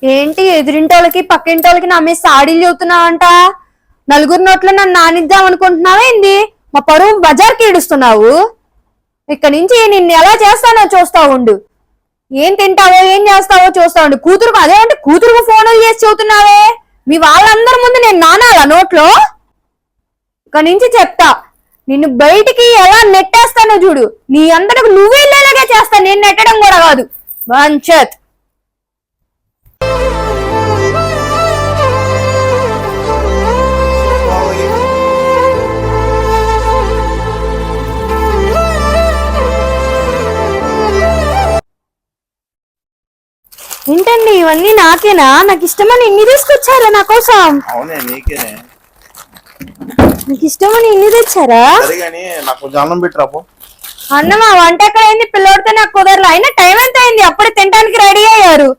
ఏంటి ఎదురింటోళ్ళకి పక్కింటోళ్ళకి నా మీద సాడీలు చెబుతున్నావంట? నలుగురు నోట్లో నన్ను నానిద్దాం అనుకుంటున్నావా ఏంది? మా పరువు బజార్కి ఈడుస్తున్నావు. ఇక్కడి నుంచి నిన్ను ఎలా చేస్తానో చూస్తా ఉండు. ఏం తింటావో ఏం చేస్తావో చూస్తా ఉండు. కూతురుకు అదేమంటే కూతురుకు ఫోన్లు చేసి చెబుతున్నావే? మీ వాళ్ళందరి ముందు నేను నానాలా నోట్లో? ఇక్కడి నుంచి చెప్తా, నిన్ను బయటికి ఎలా నెట్టేస్తానో చూడు. నీ అందరికి నువ్వే వెళ్ళేలాగే చేస్తా, నేను నెట్టడం కూడా కాదు. వంచత్ ఏంటండి ఇవన్నీ నాకేనా? నాకు ఇష్టమని ఇన్ని తీసుకొచ్చారా నా కోసం? అవునే నీకేనే. నీకు ఇష్టమని ఇన్ని తెచ్చారా? అన్నం పెట్టరాపో. అన్నమా వంట ఎక్కడైంది? పిల్లోడితే నాకు కుదరలా. అయినా టైం ఎంత అయింది? అప్పుడే తినడానికి రెడీ అయ్యారు.